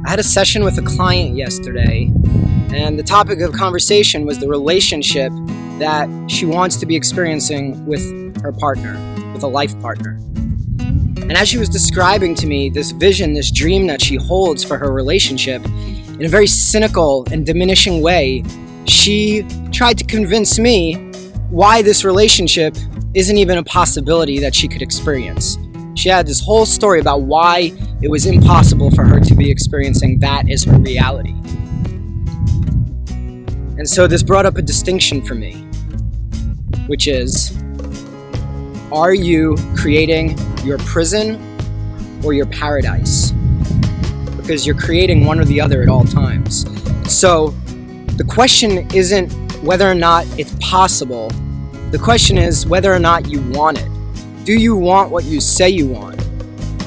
I had a session with a client yesterday, and the topic of conversation was the relationship that she wants to be experiencing with her partner, with a life partner. And as she was describing to me this vision, this dream that she holds for her relationship, in a very cynical and diminishing way, she tried to convince me why this relationship isn't even a possibility that she could experience. She had this whole story about why it was impossible for her to be experiencing that as her reality. And so this brought up a distinction for me, which is, are you creating your prison or your paradise? Because you're creating one or the other at all times. So the question isn't whether or not it's possible. The question is whether or not you want it. Do you want what you say you want?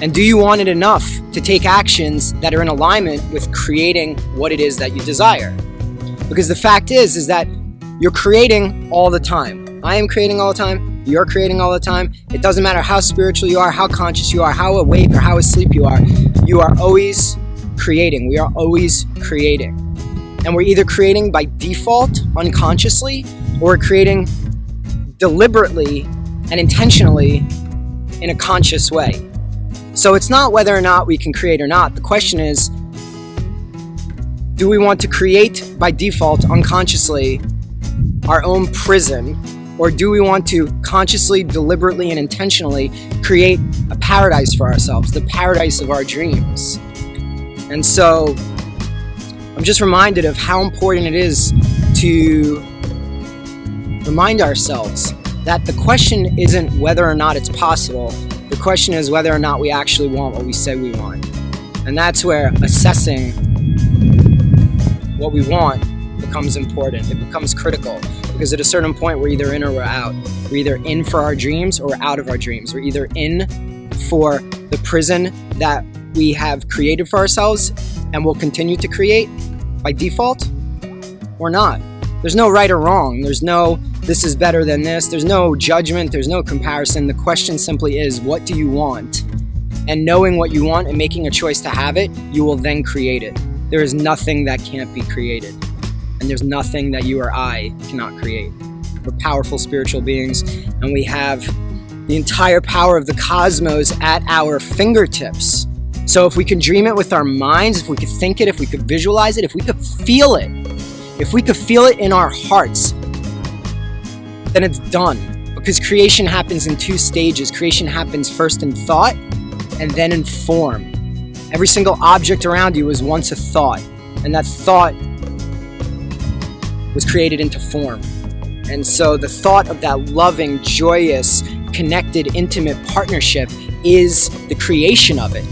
And do you want it enough to take actions that are in alignment with creating what it is that you desire? Because the fact is that you're creating all the time. I am creating all the time. You're creating all the time. It doesn't matter how spiritual you are, how conscious you are, how awake or how asleep you are. You are always creating. We are always creating. And we're either creating by default, unconsciously, or we're creating deliberately and intentionally in a conscious way. So it's not whether or not we can create or not. The question is, do we want to create by default, unconsciously, our own prison, or do we want to consciously, deliberately, and intentionally create a paradise for ourselves, the paradise of our dreams? And so I'm just reminded of how important it is to remind ourselves that the question isn't whether or not it's possible. The question is whether or not we actually want what we say we want. And that's where assessing what we want becomes important. It becomes critical, because at a certain point we're either in or we're out. We're either in for our dreams or we're out of our dreams. We're either in for the prison that we have created for ourselves and will continue to create by default, or not. There's no right or wrong. There's no this is better than this. There's no judgment. There's no comparison. The question simply is, what do you want? And knowing what you want and making a choice to have it, you will then create it. There is nothing that can't be created. And there's nothing that you or I cannot create. We're powerful spiritual beings, and we have the entire power of the cosmos at our fingertips. So if we can dream it with our minds, if we could think it, if we could visualize it, if we could feel it, if we could feel it in our hearts, then it's done. Because creation happens in two stages. Creation happens first in thought and then in form. Every single object around you was once a thought, and that thought was created into form. And so the thought of that loving, joyous, connected, intimate partnership is the creation of it.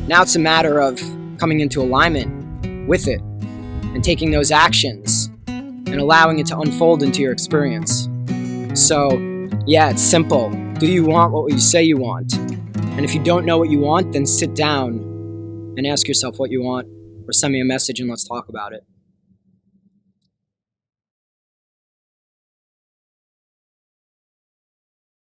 Now it's a matter of coming into alignment with it and taking those actions and allowing it to unfold into your experience. So, yeah, it's simple. Do you want what you say you want? And if you don't know what you want, then sit down and ask yourself what you want, or send me a message and let's talk about it.